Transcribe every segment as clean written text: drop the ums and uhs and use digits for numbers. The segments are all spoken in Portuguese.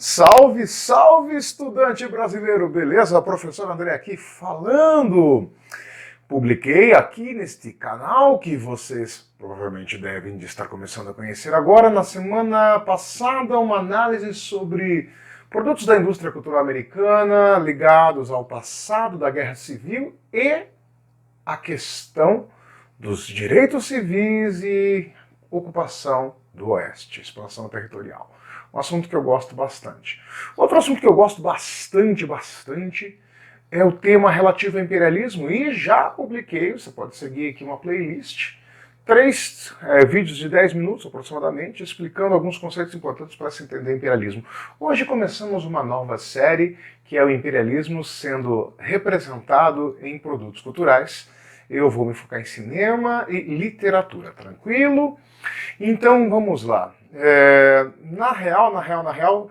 Salve, salve, estudante brasileiro, beleza? Professor André aqui falando. Publiquei aqui neste canal, que vocês provavelmente devem de estar começando a conhecer agora, na semana passada, uma análise sobre produtos da indústria cultural americana ligados ao passado da Guerra Civil e a questão dos direitos civis e ocupação do Oeste, expansão territorial. Um assunto que eu gosto bastante. Outro assunto que eu gosto bastante, é o tema relativo ao imperialismo, e já publiquei, você pode seguir aqui uma playlist, 3 vídeos de 10 minutos aproximadamente, explicando alguns conceitos importantes para se entender imperialismo. Hoje começamos uma nova série, que é o imperialismo sendo representado em produtos culturais. Eu vou me focar em cinema e literatura, tranquilo? Então vamos lá. Na real,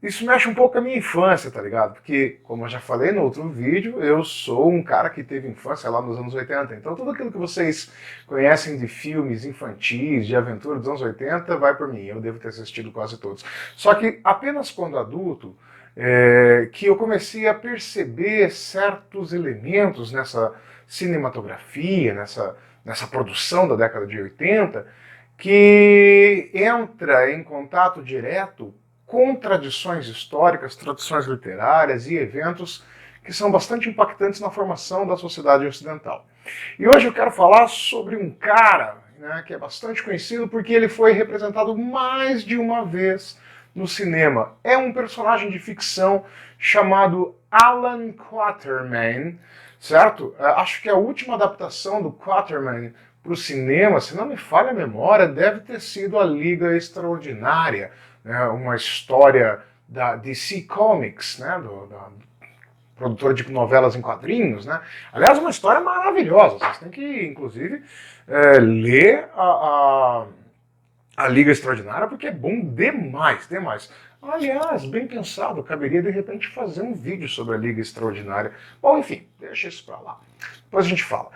isso mexe um pouco com a minha infância, tá ligado? Porque, como eu já falei no outro vídeo, eu sou um cara que teve infância lá nos anos 80. Então tudo aquilo que vocês conhecem de filmes infantis, de aventura dos anos 80, vai por mim. Eu devo ter assistido quase todos. Só que apenas quando adulto, que eu comecei a perceber certos elementos nessa cinematografia, nessa produção da década de 80, que entra em contato direto com tradições históricas, tradições literárias e eventos que são bastante impactantes na formação da sociedade ocidental. E hoje eu quero falar sobre um cara, né, que é bastante conhecido porque ele foi representado mais de uma vez no cinema. É um personagem de ficção chamado Alan Quatermain, certo? Acho que a última adaptação do Quatermain para o cinema, se não me falha a memória, deve ter sido A Liga Extraordinária, né, uma história da DC Comics, né, da produtora de novelas em quadrinhos, né? Aliás, uma história maravilhosa. Vocês têm que, inclusive, ler a Liga Extraordinária, porque é bom demais. Aliás, bem pensado, caberia de repente fazer um vídeo sobre a Liga Extraordinária. Bom, enfim, deixa isso pra lá. Depois a gente fala.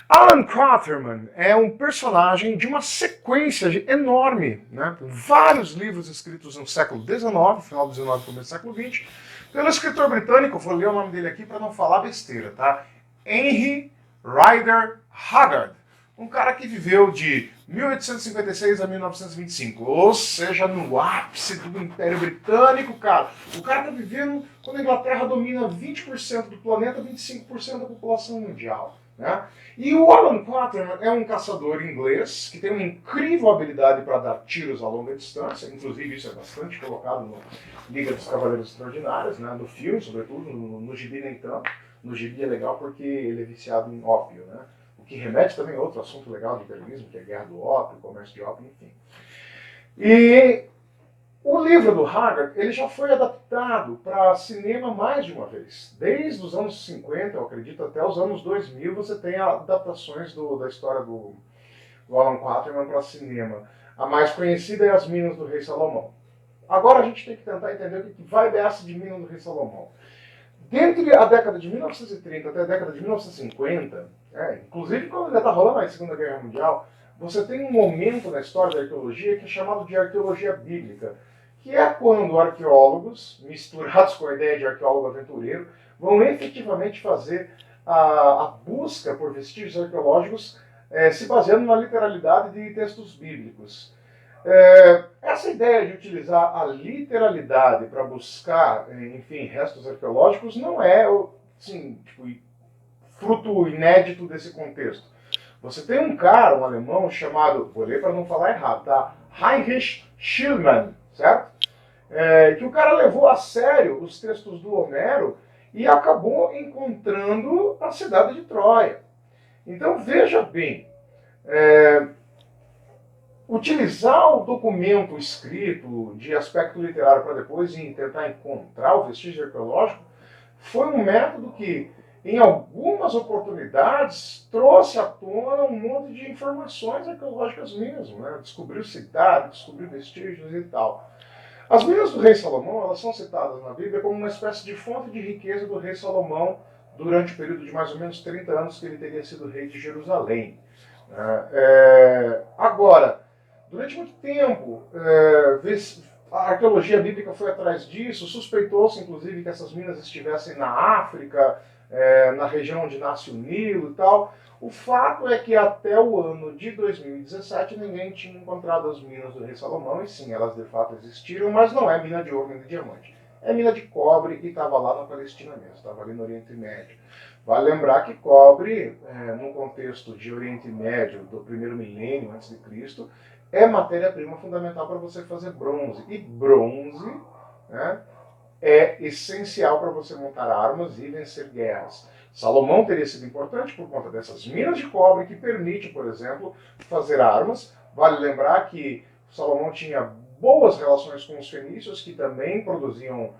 Alan Quatermain é um personagem de uma sequência enorme, né? Vários livros escritos no século XIX, final do XIX, começo do século XX, pelo escritor britânico, vou ler o nome dele aqui para não falar besteira, tá? Henry Rider Haggard. Um cara que viveu de 1856 a 1925, ou seja, no ápice do Império Britânico, cara. O cara tá vivendo quando a Inglaterra domina 20% do planeta, 25% da população mundial, né? E o Alan Quatermain é um caçador inglês que tem uma incrível habilidade para dar tiros a longa distância, inclusive isso é bastante colocado no Liga dos Cavaleiros Extraordinários, né? No filme, sobretudo, no gibi nem tanto. No gibi é legal porque ele é viciado em ópio, né? Que remete também a outro assunto legal de imperialismo, que é a guerra do ópio, comércio de ópio, enfim. E o livro do Haggard, ele já foi adaptado para cinema mais de uma vez. Desde os anos 50, eu acredito, até os anos 2000, você tem adaptações da história do Alan Quatermain para cinema. A mais conhecida é As Minas do Rei Salomão. Agora a gente tem que tentar entender o que vai dessa de Minas do Rei Salomão. Dentre a década de 1930 até a década de 1950, inclusive quando ainda está rolando a Segunda Guerra Mundial, você tem um momento na história da arqueologia que é chamado de arqueologia bíblica, que é quando arqueólogos, misturados com a ideia de arqueólogo aventureiro, vão efetivamente fazer a busca por vestígios arqueológicos se baseando na literalidade de textos bíblicos. Essa ideia de utilizar a literalidade para buscar, enfim, restos arqueológicos não é, assim, fruto inédito desse contexto. Você tem um cara, um alemão, chamado, vou ler para não falar errado, tá? Heinrich Schliemann, certo? Que o cara levou a sério os textos do Homero e acabou encontrando a cidade de Troia. Então, veja bem, utilizar o documento escrito de aspecto literário para depois tentar encontrar o vestígio arqueológico foi um método que, em algumas oportunidades, trouxe à tona um monte de informações arqueológicas mesmo, né? Descobriu cidade, descobriu vestígios e tal. As Minas do Rei Salomão, elas são citadas na Bíblia como uma espécie de fonte de riqueza do Rei Salomão durante o período de mais ou menos 30 anos que ele teria sido rei de Jerusalém. Agora, durante muito tempo, A arqueologia bíblica foi atrás disso, suspeitou-se inclusive que essas minas estivessem na África, na região onde nasce o Nilo e tal. O fato é que até o ano de 2017 ninguém tinha encontrado as minas do rei Salomão, e sim, elas de fato existiram, mas não é mina de ouro nem de diamante. É mina de cobre e estava lá na Palestina mesmo, estava ali no Oriente Médio. Vale lembrar que cobre, no contexto de Oriente Médio, do primeiro milênio antes de Cristo, é matéria-prima fundamental para você fazer bronze. E bronze, né, é essencial para você montar armas e vencer guerras. Salomão teria sido importante por conta dessas minas de cobre que permite, por exemplo, fazer armas. Vale lembrar que Salomão tinha boas relações com os fenícios, que também produziam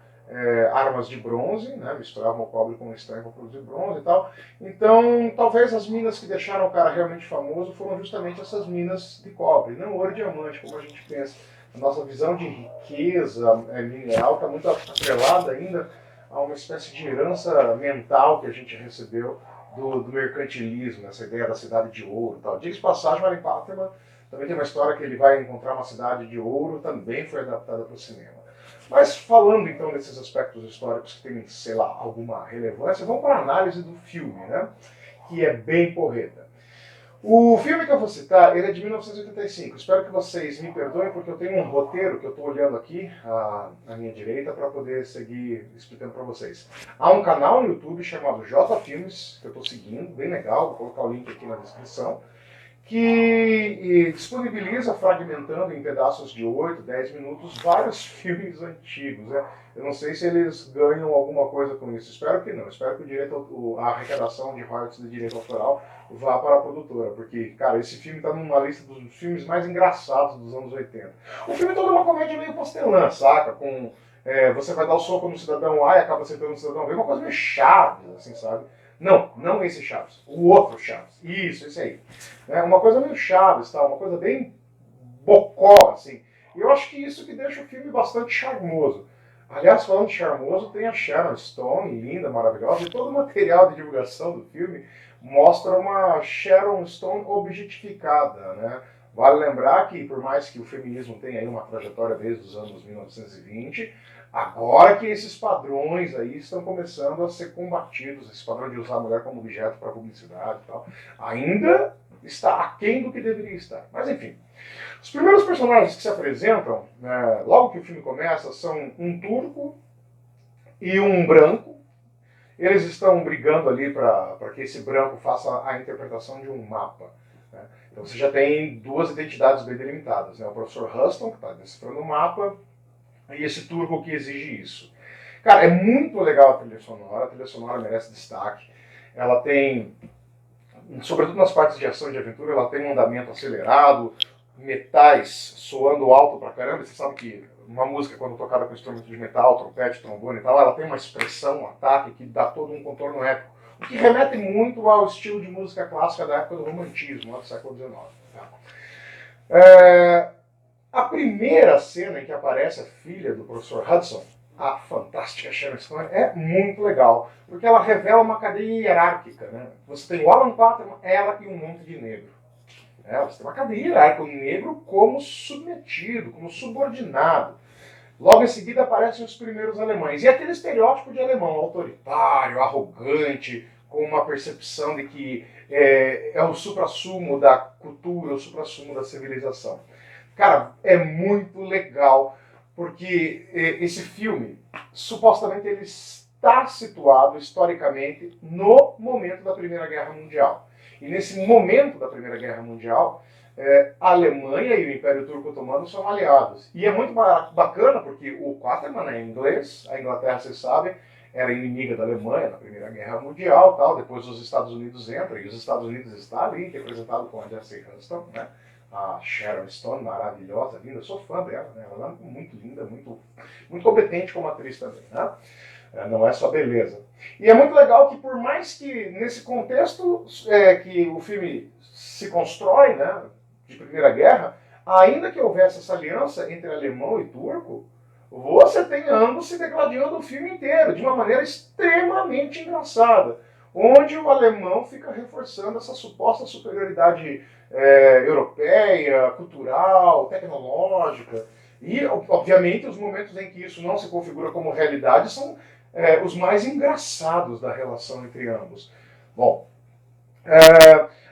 armas de bronze, né? Misturavam o cobre com o estanho para produzir bronze e tal. Então, talvez as minas que deixaram o cara realmente famoso foram justamente essas minas de cobre, não ouro e diamante, como a gente pensa. A nossa visão de riqueza mineral está muito atrelada ainda a uma espécie de herança mental que a gente recebeu do mercantilismo, essa ideia da cidade de ouro e tal. Diga-se passagem, Martin Paterman também tem uma história que ele vai encontrar uma cidade de ouro, também foi adaptada para o cinema. Mas falando então desses aspectos históricos que têm, sei lá, alguma relevância, vamos para a análise do filme, né? Que é bem porreta. O filme que eu vou citar, ele é de 1985. Espero que vocês me perdoem, porque eu tenho um roteiro que eu estou olhando aqui à minha direita para poder seguir explicando para vocês. Há um canal no YouTube chamado J Filmes, que eu estou seguindo, bem legal, vou colocar o link aqui na descrição, que disponibiliza, fragmentando em pedaços de 8, 10 minutos, vários filmes antigos. Né? Eu não sei se eles ganham alguma coisa com isso, espero que não. Espero que a arrecadação de royalties de direito autoral vá para a produtora, porque, cara, esse filme está numa lista dos filmes mais engraçados dos anos 80. O filme todo é uma comédia meio pastelã, saca? Com, você vai dar o soco no cidadão A e acaba acertando no cidadão B, uma coisa meio Chaves, assim, sabe? Não esse Chaves, o outro Chaves. Isso, esse aí. Uma coisa meio Chaves, tá? Uma coisa bem bocó, assim. E eu acho que isso que deixa o filme bastante charmoso. Aliás, falando de charmoso, tem a Sharon Stone, linda, maravilhosa, e todo o material de divulgação do filme mostra uma Sharon Stone objetificada, né? Vale lembrar que, por mais que o feminismo tenha aí uma trajetória desde os anos 1920, agora que esses padrões aí estão começando a ser combatidos, esse padrão de usar a mulher como objeto para publicidade e tal, ainda está aquém do que deveria estar. Mas enfim, os primeiros personagens que se apresentam, né, logo que o filme começa, são um turco e um branco. Eles estão brigando ali para que esse branco faça a interpretação de um mapa. Né? Então você já tem duas identidades bem delimitadas. Né? O professor Huston, que está decifrando o mapa, e esse turco que exige isso. Cara, é muito legal a trilha sonora merece destaque. Ela tem, sobretudo nas partes de ação e de aventura, ela tem um andamento acelerado, metais soando alto pra caramba. Você sabe que uma música, quando tocada com instrumento de metal, trompete, trombone e tal, ela tem uma expressão, um ataque que dá todo um contorno épico. O que remete muito ao estilo de música clássica da época do romantismo, lá do século XIX. Tá? A primeira cena em que aparece a filha do professor Hudson, a fantástica Sharon Stone, é muito legal, porque ela revela uma cadeia hierárquica. Né? Você tem o Alan Paterman, ela e um monte de negro. Você tem uma cadeia hierárquica, o negro como submetido, como subordinado. Logo em seguida aparecem os primeiros alemães. E aquele estereótipo de alemão, autoritário, arrogante, com uma percepção de que é o suprassumo da cultura, o suprassumo da civilização. Cara, é muito legal, porque esse filme, supostamente, ele está situado historicamente no momento da Primeira Guerra Mundial. E nesse momento da Primeira Guerra Mundial, a Alemanha e o Império Turco Otomano são aliados. E é muito bacana, porque o Quatermain é inglês, a Inglaterra, vocês sabem, era inimiga da Alemanha na Primeira Guerra Mundial, tal. Depois os Estados Unidos entram, e os Estados Unidos está ali, representado com a Jessie Huston, né? A Sharon Stone, maravilhosa, linda, eu sou fã dela, né? Ela é muito linda, muito competente como atriz também, né? Não é só beleza. E é muito legal que, por mais que nesse contexto que o filme se constrói, né, de Primeira Guerra, ainda que houvesse essa aliança entre alemão e turco, você tem ambos se degladiando o filme inteiro, de uma maneira extremamente engraçada, onde o alemão fica reforçando essa suposta superioridade europeia, cultural, tecnológica. E, obviamente, os momentos em que isso não se configura como realidade são os mais engraçados da relação entre ambos. Bom,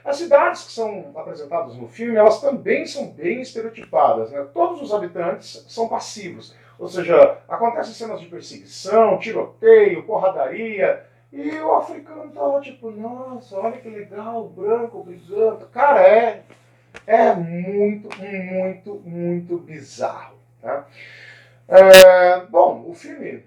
as cidades que são apresentadas no filme, elas também são bem estereotipadas, né? Todos os habitantes são passivos, ou seja, acontecem cenas de perseguição, tiroteio, porradaria, e o africano tá lá tipo, nossa, olha que legal, o branco brigando. Cara, é muito, muito, muito bizarro. Tá? Bom, o filme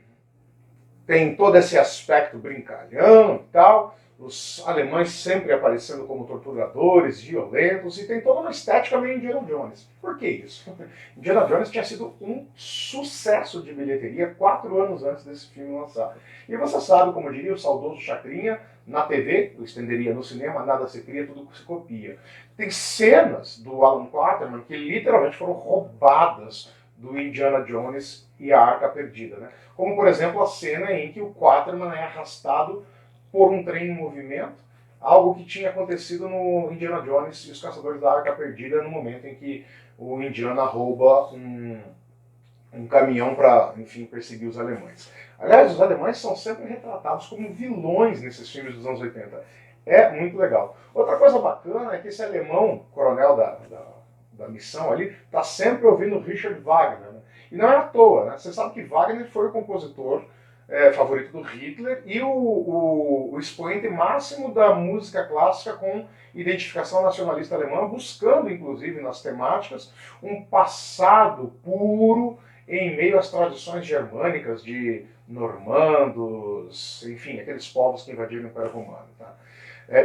tem todo esse aspecto brincalhão e tal, os alemães sempre aparecendo como torturadores, violentos, e tem toda uma estética meio Indiana Jones. Por que isso? Indiana Jones tinha sido um sucesso de bilheteria 4 anos antes desse filme lançar. E você sabe, como diria o saudoso Chacrinha, na TV, eu estenderia no cinema, nada se cria, tudo se copia. Tem cenas do Alan Quatermain que literalmente foram roubadas do Indiana Jones e a Arca Perdida, né? Como, por exemplo, a cena em que o Quatermain é arrastado por um trem em movimento, algo que tinha acontecido no Indiana Jones e os Caçadores da Arca Perdida no momento em que o Indiana rouba um caminhão para, enfim, perseguir os alemães. Aliás, os alemães são sempre retratados como vilões nesses filmes dos anos 80. É muito legal. Outra coisa bacana é que esse alemão, coronel da missão ali, está sempre ouvindo Richard Wagner. Né? E não é à toa, né? Você sabe que Wagner foi o compositor favorito do Hitler e o expoente máximo da música clássica com identificação nacionalista alemã, buscando, inclusive, nas temáticas, um passado puro em meio às tradições germânicas de normandos, enfim, aqueles povos que invadiram o Império Romano. Tá?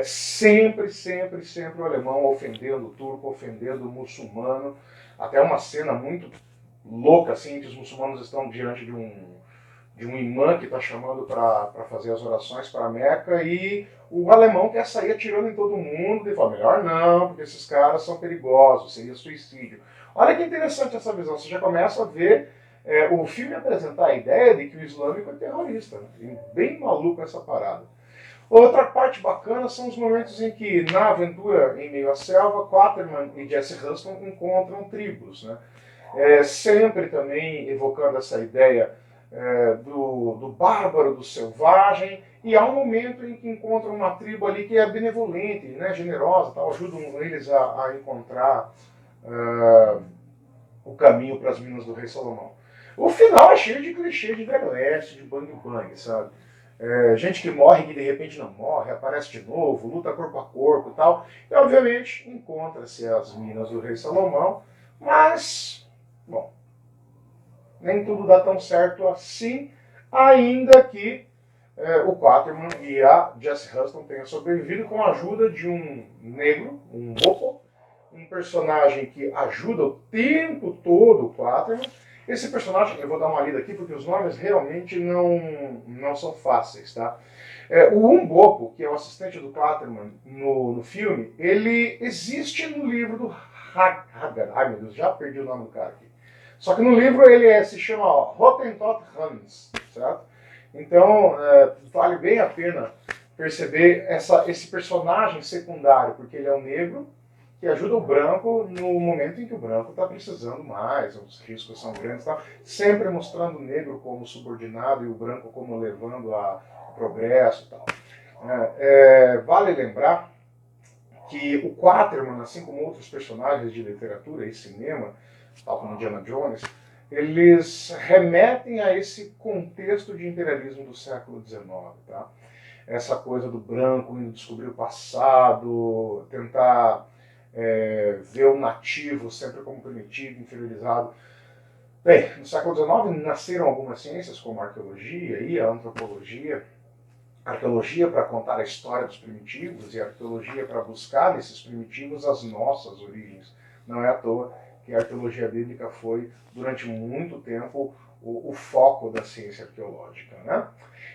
Sempre, sempre, sempre o alemão ofendendo o turco, ofendendo o muçulmano, até uma cena muito louca, assim, que os muçulmanos estão diante de um imã que está chamando para fazer as orações para Meca e o alemão quer sair atirando em todo mundo e fala, melhor não, porque esses caras são perigosos, seria suicídio. Olha que interessante essa visão, você já começa a ver o filme apresentar a ideia de que o islâmico é terrorista, né? Bem maluco essa parada. Outra parte bacana são os momentos em que, na aventura em meio à selva, Quatermain e Jesse Huston encontram tribos, né? Sempre também evocando essa ideia do bárbaro, do selvagem, e há um momento em que encontram uma tribo ali que é benevolente, né, generosa, tal, ajudam eles a encontrar o caminho para as minas do rei Salomão. O final é cheio de clichê de Velho Oeste, de bang bang, sabe? Gente que morre que de repente não morre, aparece de novo, luta corpo a corpo e tal. E obviamente encontra-se as minas do rei Salomão, mas, bom, nem tudo dá tão certo assim, ainda que o Quatermain e a Jesse Huston tenham sobrevivido com a ajuda de um negro, um mopo, um personagem que ajuda o tempo todo o Quatermain. Esse personagem, eu vou dar uma lida aqui porque os nomes realmente não são fáceis, tá? O Umbopo, que é o assistente do Quatermain no filme, ele existe no livro do Hagar. Ai meu Deus, já perdi o nome do cara aqui. Só que no livro ele se chama Hottentot Hans, certo? Então vale bem a pena perceber esse personagem secundário, porque ele é um negro que ajuda o branco no momento em que o branco está precisando mais, os riscos são grandes, tá? Sempre mostrando o negro como subordinado e o branco como levando a progresso e tal. Vale lembrar que o Quatermain, assim como outros personagens de literatura e cinema, tal como Indiana Jones, eles remetem a esse contexto de imperialismo do século XIX, tá? Essa coisa do branco indo descobrir o passado, tentar ver o nativo sempre como primitivo, inferiorizado. Bem, no século XIX nasceram algumas ciências como a arqueologia e a antropologia. Arqueologia para contar a história dos primitivos e a arqueologia para buscar nesses primitivos as nossas origens. Não é à toa que a arqueologia bíblica foi, durante muito tempo, o foco da ciência arqueológica, né?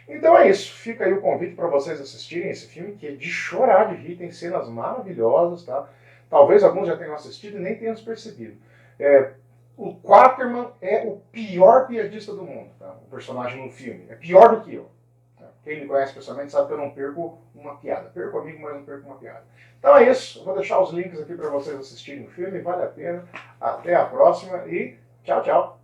Então é isso, fica aí o convite para vocês assistirem esse filme, que é de chorar de rir, tem cenas maravilhosas, tá? Talvez alguns já tenham assistido e nem tenham percebido. O Quatermain é o pior piadista do mundo, tá? O personagem no filme. É pior do que eu. Quem me conhece pessoalmente sabe que eu não perco uma piada. Perco amigo, mas não perco uma piada. Então é isso. Eu vou deixar os links aqui para vocês assistirem o filme. Vale a pena. Até a próxima e Tchau, tchau.